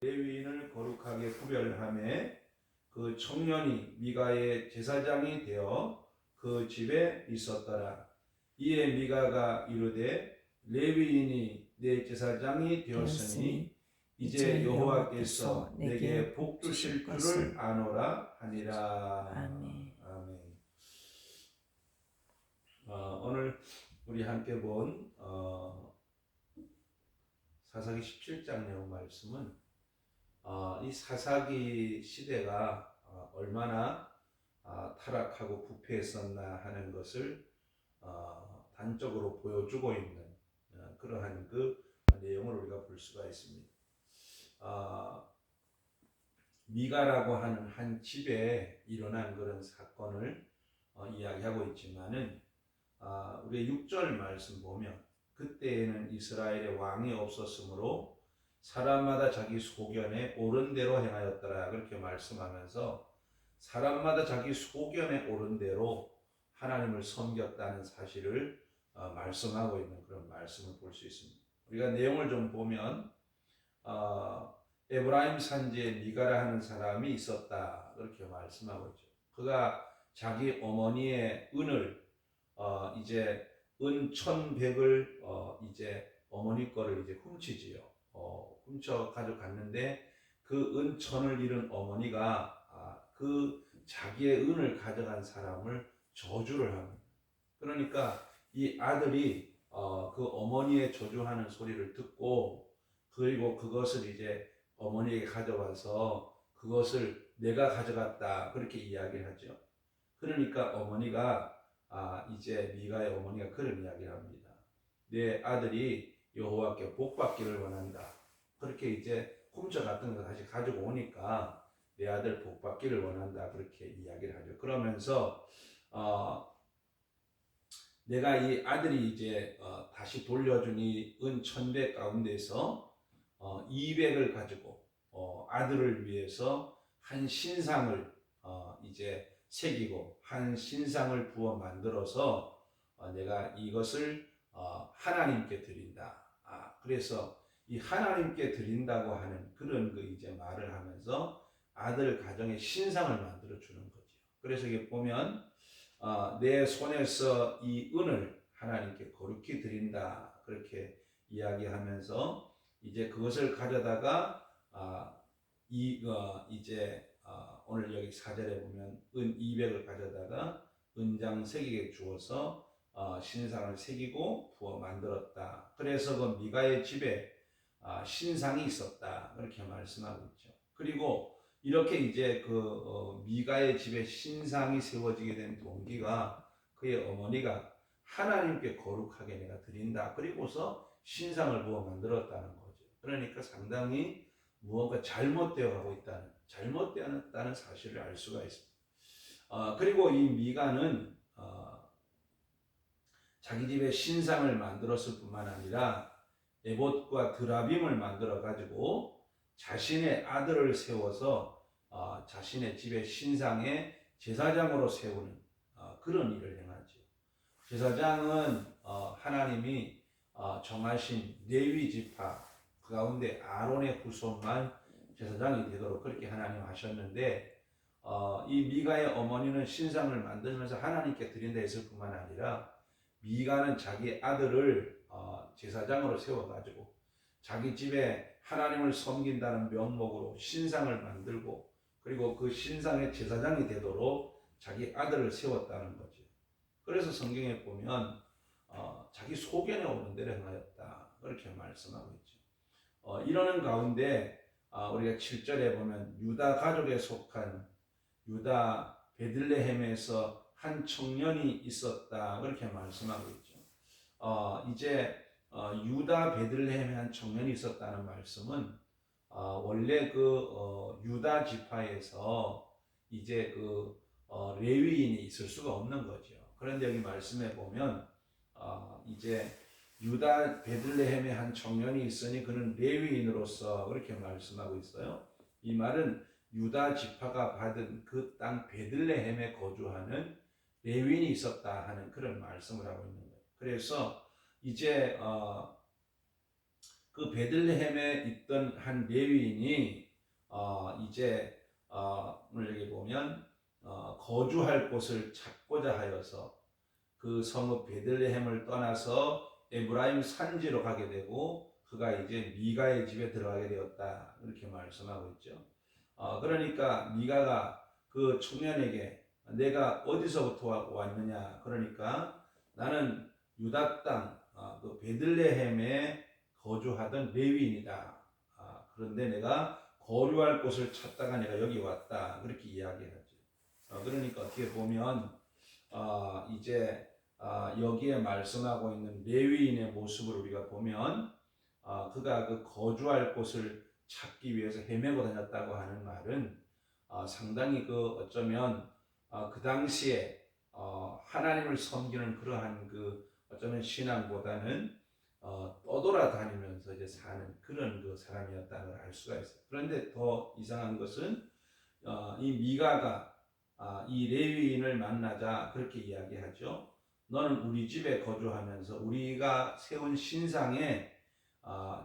레위인을 거룩하게 구별하며 그 청년이 미가의 제사장이 되어 그 집에 있었더라. 이에 미가가 이르되 레위인이 내 제사장이 되었으니 이제 여호와께서 내게 복 주실 줄을 아노라 하니라. 아멘. 아멘. 오늘 우리 함께 본 사사기 17장 내용 말씀은 이 사사기 시대가 얼마나 타락하고 부패했었나 하는 것을 단적으로 보여주고 있는 그러한 그 내용을 우리가 볼 수가 있습니다. 미가라고 하는 한 집에 일어난 그런 사건을 이야기하고 있지만은 우리 6절 말씀 보면 그때에는 이스라엘의 왕이 없었으므로 사람마다 자기 소견에 옳은 대로 행하였더라 그렇게 말씀하면서 사람마다 자기 소견에 옳은 대로 하나님을 섬겼다는 사실을 말씀하고 있는 그런 말씀을 볼 수 있습니다. 우리가 내용을 좀 보면 에브라임 산지에 미가라 하는 사람이 있었다 그렇게 말씀하고 있죠. 그가 자기 어머니의 은을 이제 은 1,100을 이제 어머니 거를 이제 훔치지요. 훔쳐 가져갔는데 그 은 1,000을 잃은 어머니가 그 자기의 은을 가져간 사람을 저주를 합니다. 그러니까 이 아들이 그 어머니의 저주하는 소리를 듣고 그리고 그것을 이제 어머니에게 가져와서 그것을 내가 가져갔다 그렇게 이야기를 하죠. 그러니까 어머니가 이제 미가의 어머니가 그런 이야기를 합니다. 내 아들이 여호와께 복 받기를 원한다. 그렇게 이제 훔쳐갔던 거 다시 가지고 오니까 내 아들 복 받기를 원한다. 그렇게 이야기를 하죠. 그러면서 내가 이 아들이 이제 다시 돌려준 이 은 1,100 가운데서 200을 가지고 아들을 위해서 한 신상을 이제 새기고 한 신상을 부어 만들어서 내가 이것을 하나님께 드린다. 그래서 이 하나님께 드린다고 하는 그런 그 이제 말을 하면서 아들 가정에 신상을 만들어 주는 거죠. 그래서 이게 보면 내 손에서 이 은을 하나님께 거룩히 드린다. 그렇게 이야기하면서 이제 그것을 가져다가 이제 오늘 여기 4절에 보면 은 200을 가져다가 은장 새기게 주어서 신상을 새기고 부어 만들었다. 그래서 그 미가의 집에 신상이 있었다. 그렇게 말씀하고 있죠. 그리고 이렇게 이제 그 미가의 집에 신상이 세워지게 된 동기가 그의 어머니가 하나님께 거룩하게 내가 드린다. 그리고서 신상을 부어 만들었다는 거죠. 그러니까 상당히 무언가 잘못되어 가고 있다는, 잘못되었다는 사실을 알 수가 있습니다. 그리고 이 미가는 자기 집에 신상을 만들었을 뿐만 아니라 에봇과 드라빔을 만들어 가지고 자신의 아들을 세워서 자신의 집의 신상의 제사장으로 세우는 그런 일을 행하죠. 제사장은 하나님이 정하신 레위 지파 그 가운데 아론의 후손만 제사장이 되도록 그렇게 하나님 하셨는데 이 미가의 어머니는 신상을 만들면서 하나님께 드린다 했을 뿐만 아니라 미가는 자기 아들을 제사장으로 세워가지고 자기 집에 하나님을 섬긴다는 명목으로 신상을 만들고 그리고 그 신상의 제사장이 되도록 자기 아들을 세웠다는 거죠. 그래서 성경에 보면 자기 소견에 오는 대로 행하였다 그렇게 말씀하고 있죠. 이러는 가운데 우리가 7절에 보면 유다 가족에 속한 유다 베들레헴에서 한 청년이 있었다 그렇게 말씀하고 있죠. 이제 유다 베들레헴에 한 청년이 있었다는 말씀은 원래 그 유다 지파에서 이제 그 레위인이 있을 수가 없는 거죠. 그런데 여기 말씀에 보면 이제 유다 베들레헴에 한 청년이 있으니 그는 레위인으로서 그렇게 말씀하고 있어요. 이 말은 유다 지파가 받은 그 땅 베들레헴에 거주하는 레위인이 있었다 하는 그런 말씀을 하고 있는 거예요. 그래서 이제 그 그 베들레헴에 있던 한 레위인이 이제 오늘 여기 보면 거주할 곳을 찾고자 하여서 그 성읍 베들레헴을 떠나서 에브라임 산지로 가게 되고 그가 이제 미가의 집에 들어가게 되었다 이렇게 말씀하고 있죠. 그러니까 미가가 그 청년에게 내가 어디서부터 왔느냐, 그러니까 나는 유다 땅 그 베들레헴에 거주하던 레위인이다. 그런데 내가 거류할 곳을 찾다가 내가 여기 왔다 그렇게 이야기하죠. 그러니까 어떻게 보면 이제 여기에 말씀하고 있는 레위인의 모습을 우리가 보면 그가 그 거주할 곳을 찾기 위해서 헤매고 다녔다고 하는 말은 상당히 그 어쩌면 그 당시에 하나님을 섬기는 그러한 그 어쩌면 신앙보다는 떠돌아다니면서 이제 사는 그런 그 사람이었다는 걸 알 수가 있어요. 그런데 더 이상한 것은 이 미가가 이 레위인을 만나자 그렇게 이야기하죠. 너는 우리 집에 거주하면서 우리가 세운 신상의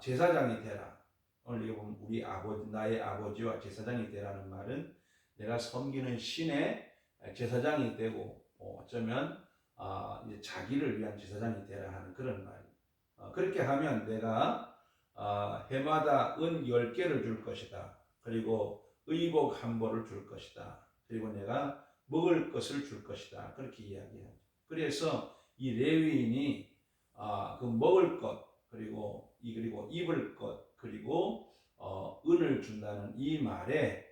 제사장이 되라. 오늘 이거 보면 우리 아버지, 나의 아버지와 제사장이 되라는 말은 내가 섬기는 신의 제사장이 되고 어쩌면 이제 자기를 위한 제사장이 되라 하는 그런 말. 그렇게 하면 내가 해마다 은 10개를 줄 것이다. 그리고 의복 한 벌을 줄 것이다. 그리고 내가 먹을 것을 줄 것이다. 그렇게 이야기하죠. 그래서 이 레위인이 그 먹을 것 그리고 입을 것 그리고 은을 준다는 이 말에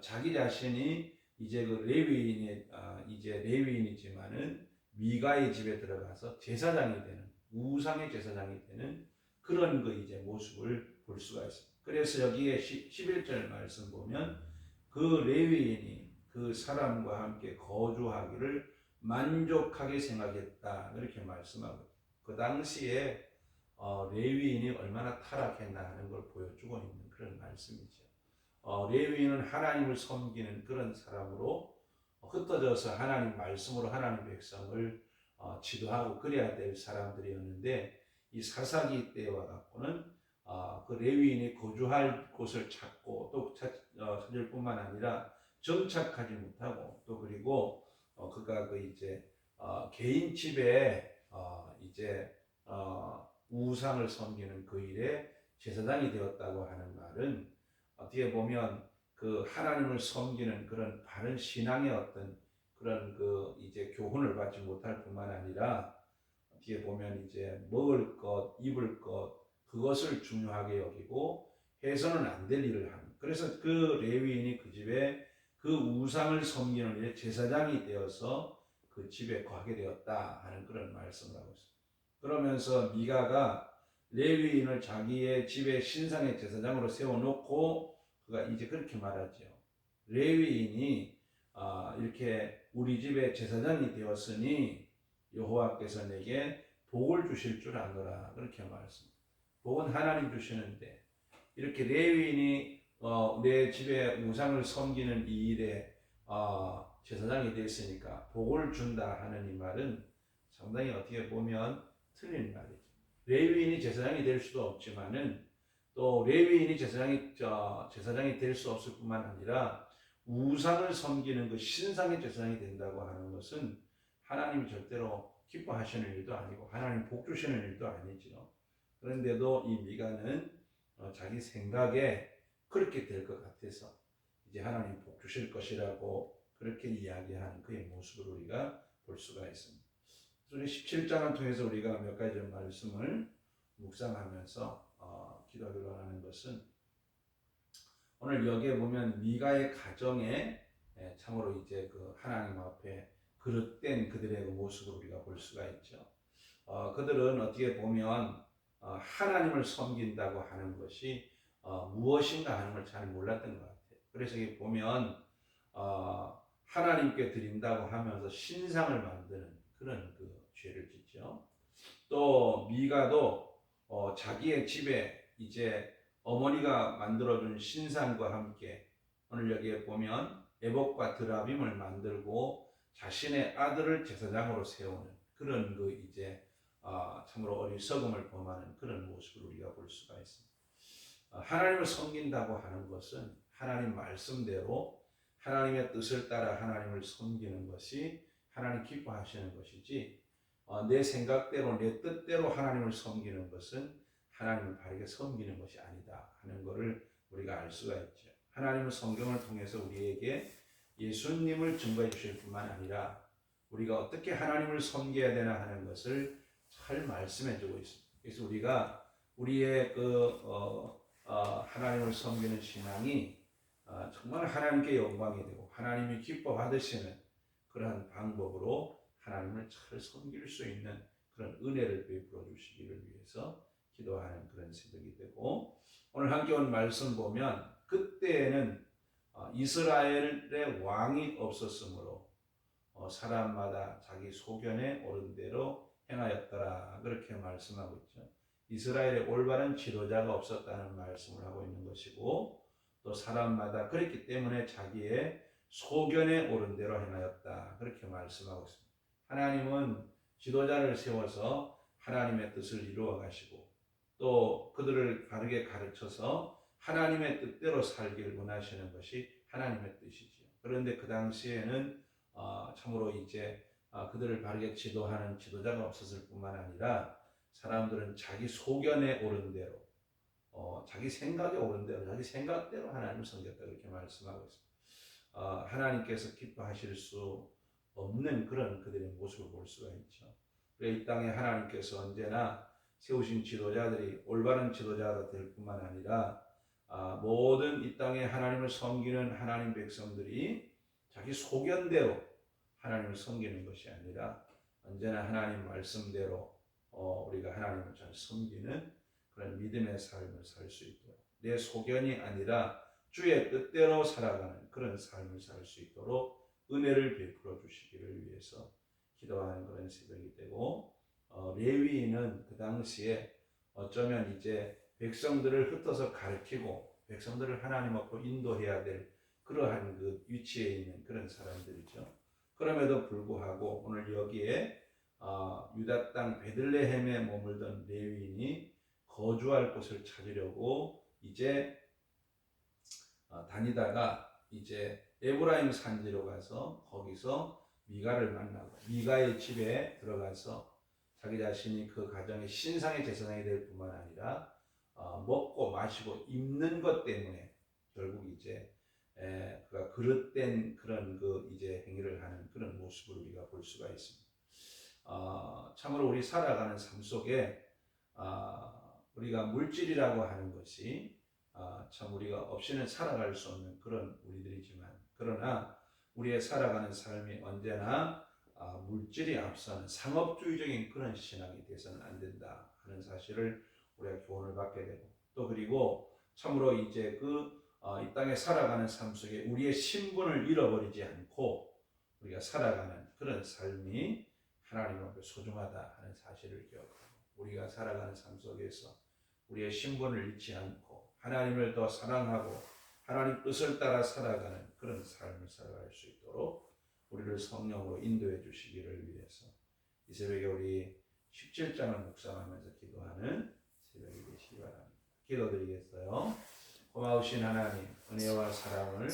자기 자신이 이제 그 레위인의 이제 레위인이지만은 미가의 집에 들어가서 제사장이 되는 우상의 제사장이 되는 그런 그 이제 모습을 볼 수가 있습니다. 그래서 여기에 11절 말씀 보면 그 레위인이 그 사람과 함께 거주하기를 만족하게 생각했다 이렇게 말씀하고 그 당시에 레위인이 얼마나 타락했나 하는 걸 보여주고 있는 그런 말씀이죠. 레위인은 하나님을 섬기는 그런 사람으로 흩어져서 하나님 말씀으로 하나님 백성을 지도하고 그래야 될 사람들이었는데 이 사사기 때와 갖고는 그 레위인이 거주할 곳을 찾고 또 찾을 뿐만 아니라 정착하지 못하고 또 그리고 그가 그 이제 개인 집에 이제 우상을 섬기는 그 일에 제사장이 되었다고 하는 말은 어떻게 보면 그 하나님을 섬기는 그런 바른 신앙의 어떤 그런 그 이제 교훈을 받지 못할 뿐만 아니라 어떻게 보면 이제 먹을 것, 입을 것 그것을 중요하게 여기고 해서는 안 될 일을 하는. 그래서 그 레위인이 그 집에 그 우상을 섬기는 일에 제사장이 되어서 그 집에 거하게 되었다 하는 그런 말씀을 하고 있습니다. 그러면서 미가가 레위인을 자기의 집에 신상의 제사장으로 세워놓고 그가 이제 그렇게 말하죠. 레위인이 이렇게 우리 집에 제사장이 되었으니 여호와께서 내게 복을 주실 줄 아노라 그렇게 말했습니다. 복은 하나님 주시는데 이렇게 레위인이 내 집에 우상을 섬기는 이 일에 제사장이 됐으니까 복을 준다 하는 이 말은 상당히 어떻게 보면 틀린 말이죠. 레위인이 제사장이 될 수도 없지만은 또 레위인이 제사장이 될 수 없을 뿐만 아니라 우상을 섬기는 그 신상의 제사장이 된다고 하는 것은 하나님이 절대로 기뻐하시는 일도 아니고 하나님 복 주시는 일도 아니죠. 그런데도 이 미가는 자기 생각에 그렇게 될 것 같아서 이제 하나님 복 주실 것이라고 그렇게 이야기하는 그의 모습을 우리가 볼 수가 있습니다. 그래서 17장을 통해서 우리가 몇 가지 말씀을 묵상하면서 기도하기로 하는 것은 오늘 여기에 보면 미가의 가정에 참으로 이제 그 하나님 앞에 그릇된 그들의 모습을 우리가 볼 수가 있죠. 그들은 어떻게 보면 하나님을 섬긴다고 하는 것이 무엇인가 하는 걸 잘 몰랐던 것 같아요. 그래서 여기 보면 하나님께 드린다고 하면서 신상을 만드는 그런 그 죄를 짓죠. 또 미가도 자기의 집에 이제 어머니가 만들어준 신상과 함께 오늘 여기에 보면 에봇과 드라빔을 만들고 자신의 아들을 제사장으로 세우는 그런 그 이제 참으로 어리석음을 범하는 그런 모습을 우리가 볼 수가 있습니다. 하나님을 섬긴다고 하는 것은 하나님 말씀대로 하나님의 뜻을 따라 하나님을 섬기는 것이 하나님 기뻐하시는 것이지, 내 생각대로 내 뜻대로 하나님을 섬기는 것은 하나님을 바르게 섬기는 것이 아니다 하는 것을 우리가 알 수가 있죠. 하나님은 성경을 통해서 우리에게 예수님을 증거해 주실 뿐만 아니라 우리가 어떻게 하나님을 섬겨야 되나 하는 것을 잘 말씀해 주고 있습니다. 그래서 우리가 우리의 하나님을 섬기는 신앙이 정말 하나님께 영광이 되고 하나님이 기뻐 받으시는 그러한 방법으로 하나님을 잘 섬길 수 있는 그런 은혜를 베풀어 주시기를 위해서 기도하는 그런 새벽이 되고, 오늘 함께 온 말씀 보면 그때에는 이스라엘의 왕이 없었으므로 사람마다 자기 소견에 오른 대로 행하였더라, 그렇게 말씀하고 있죠. 이스라엘의 올바른 지도자가 없었다는 말씀을 하고 있는 것이고, 또 사람마다 그랬기 때문에 자기의 소견에 오른 대로 행하였다, 그렇게 말씀하고 있습니다. 하나님은 지도자를 세워서 하나님의 뜻을 이루어 가시고 또 그들을 바르게 가르쳐서 하나님의 뜻대로 살기를 원하시는 것이 하나님의 뜻이지요. 그런데 그 당시에는 참으로 이제 그들을 바르게 지도하는 지도자가 없었을 뿐만 아니라 사람들은 자기 소견에 오른 대로, 자기 생각에 오른 대로, 자기 생각대로 하나님을 섬겼다, 그렇게 말씀하고 있습니다. 하나님께서 기뻐하실 수 없는 그런 그들의 모습을 볼 수가 있죠. 이 땅에 하나님께서 언제나 세우신 지도자들이 올바른 지도자가 될 뿐만 아니라 모든 이 땅에 하나님을 섬기는 하나님 백성들이 자기 소견대로 하나님을 섬기는 것이 아니라 언제나 하나님 말씀대로 우리가 하나님을 잘 섬기는 그런 믿음의 삶을 살 수 있도록, 내 소견이 아니라 주의 뜻대로 살아가는 그런 삶을 살 수 있도록 은혜를 베풀어 주시기를 위해서 기도하는 그런 새벽이 되고, 레위인은 그 당시에 어쩌면 이제 백성들을 흩어서 가르치고 백성들을 하나님 앞으로 인도해야 될 그러한 그 위치에 있는 그런 사람들이죠. 그럼에도 불구하고 오늘 여기에 유다 땅 베들레헴에 머물던 레위인이 거주할 곳을 찾으려고 이제 다니다가 이제 에브라임 산지로 가서 거기서 미가를 만나고 미가의 집에 들어가서 자기 자신이 그 가정의 신상의 제사장이 될 뿐만 아니라 먹고 마시고 입는 것 때문에 결국 이제 그가 그릇된 그런 그 이제 행위를 하는 그런 모습을 우리가 볼 수가 있습니다. 참으로 우리 살아가는 삶 속에 우리가 물질이라고 하는 것이 참 우리가 없이는 살아갈 수 없는 그런 우리들이지만, 그러나 우리의 살아가는 삶이 언제나 물질이 앞서는 상업주의적인 그런 신앙이 되서는 안 된다 하는 사실을 우리가 교훈을 받게 되고, 또 그리고 참으로 이제 이 땅에 살아가는 삶 속에 우리의 신분을 잃어버리지 않고 우리가 살아가는 그런 삶이 하나님 앞에 소중하다 하는 사실을 기억하고, 우리가 살아가는 삶 속에서 우리의 신분을 잃지 않고 하나님을 더 사랑하고 하나님 뜻을 따라 살아가는 그런 삶을 살아갈 수 있도록 우리를 성령으로 인도해 주시기를 위해서 이 새벽에 우리 17장을 묵상하면서 기도하는 새벽이 되시기 바랍니다. 기도드리겠어요. 고마우신 하나님, 은혜와 사랑을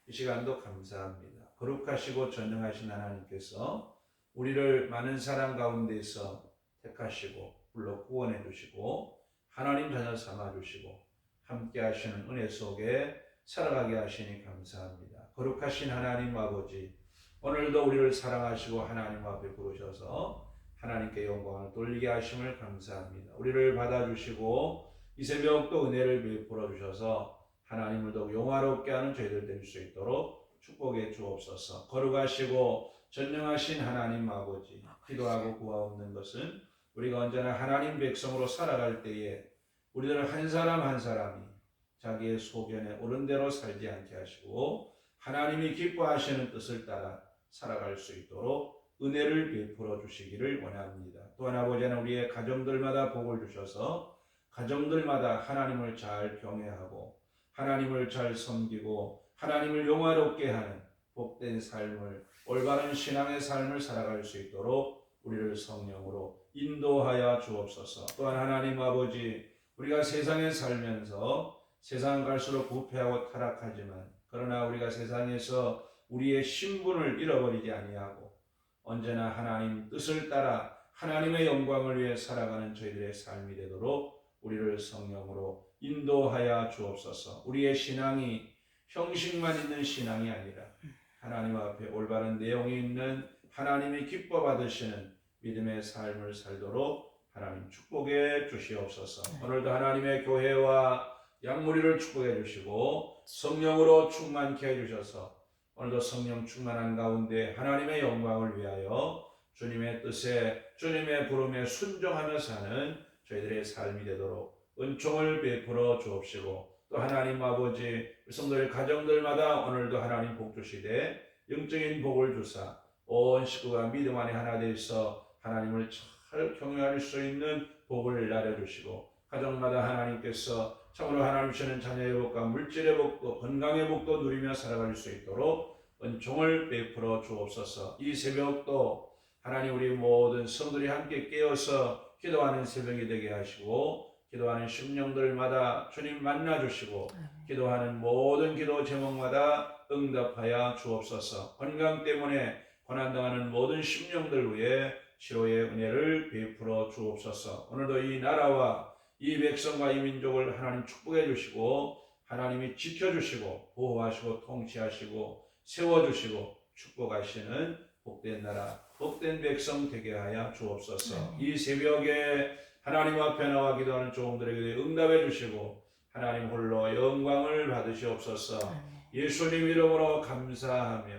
이 시간도 감사합니다. 거룩하시고 전능하신 하나님께서 우리를 많은 사람 가운데서 택하시고 불러 구원해 주시고 하나님 자녀 삼아 주시고 함께 하시는 은혜 속에 살아가게 하시니 감사합니다. 거룩하신 하나님 아버지, 오늘도 우리를 사랑하시고 하나님 앞에 부르셔서 하나님께 영광을 돌리게 하심을 감사합니다. 우리를 받아주시고 이 새벽도 은혜를 베풀어 주셔서 하나님을 더욱 영화롭게 하는 저희들 될 수 있도록 축복해 주옵소서. 거룩하시고 전능하신 하나님 아버지, 기도하고 구하옵는 것은 우리가 언제나 하나님 백성으로 살아갈 때에 우리들 한 사람 한 사람이 자기의 소견에 옳은 대로 살지 않게 하시고 하나님이 기뻐하시는 뜻을 따라 살아갈 수 있도록 은혜를 베풀어 주시기를 원합니다. 또한 아버지는 우리의 가정들마다 복을 주셔서 가정들마다 하나님을 잘 경외하고 하나님을 잘 섬기고 하나님을 영화롭게 하는 복된 삶을, 올바른 신앙의 삶을 살아갈 수 있도록 우리를 성령으로 인도하여 주옵소서. 또한 하나님 아버지, 우리가 세상에 살면서 세상 갈수록 부패하고 타락하지만 그러나 우리가 세상에서 우리의 신분을 잃어버리지 아니하고 언제나 하나님 뜻을 따라 하나님의 영광을 위해 살아가는 저희들의 삶이 되도록 우리를 성령으로 인도하여 주옵소서. 우리의 신앙이 형식만 있는 신앙이 아니라 하나님 앞에 올바른 내용이 있는 하나님이 기뻐 받으시는 믿음의 삶을 살도록 하나님 축복해 주시옵소서. 오늘도 하나님의 교회와 양무리를 축복해 주시고 성령으로 충만케 해 주셔서 오늘도 성령 충만한 가운데 하나님의 영광을 위하여 주님의 뜻에 주님의 부름에 순종하며 사는 저희들의 삶이 되도록 은총을 베풀어 주옵시고 또 하나님 아버지 성도의 가정들마다 오늘도 하나님 복 주시되 영적인 복을 주사 온 식구가 믿음 안에 하나 되어서 하나님을 잘 경외할 수 있는 복을 나려주시고 가정마다 하나님께서 참으로 하나님 주시는 자녀의 복과 물질의 복도 건강의 복도 누리며 살아갈 수 있도록 은총을 베풀어 주옵소서. 이 새벽도 하나님 우리 모든 성들이 함께 깨어서 기도하는 새벽이 되게 하시고 기도하는 심령들마다 주님 만나주시고 기도하는 모든 기도 제목마다 응답하여 주옵소서. 건강 때문에 고난당하는 모든 심령들 위해 치료의 은혜를 베풀어 주옵소서. 오늘도 이 나라와 이 백성과 이 민족을 하나님 축복해 주시고 하나님이 지켜주시고 보호하시고 통치하시고 세워주시고 축복하시는 복된 나라 복된 백성 되게 하여 주옵소서. 이 새벽에 하나님 앞에 나와 기도하는 종들에게 응답해 주시고 하나님 홀로 영광을 받으시옵소서. 예수님 이름으로 감사하며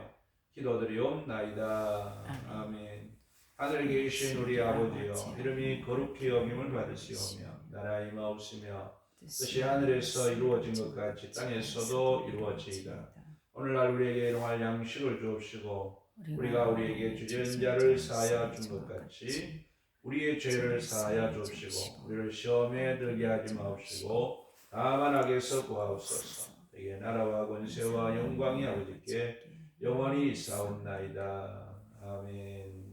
기도드리옵나이다. 아멘. 하늘에 계신 우리 아버지여, 이름이 거룩히 여김을 받으시오며 나라의 마옵시며 뜻이 하늘에서 이루어진 것 같이 땅에서도 이루어지이다. 오늘날 우리에게 일용할 양식을 주옵시고 우리가 우리에게 주전 자를 사하여 준 것 같이 우리의 죄를 사하여 주옵시고 우리를 시험에 들게 하지 마옵시고 다만 악에서 구하옵소서. 내게 나라와 권세와 영광이 아버지께 영원히 있사옵나이다. 아멘.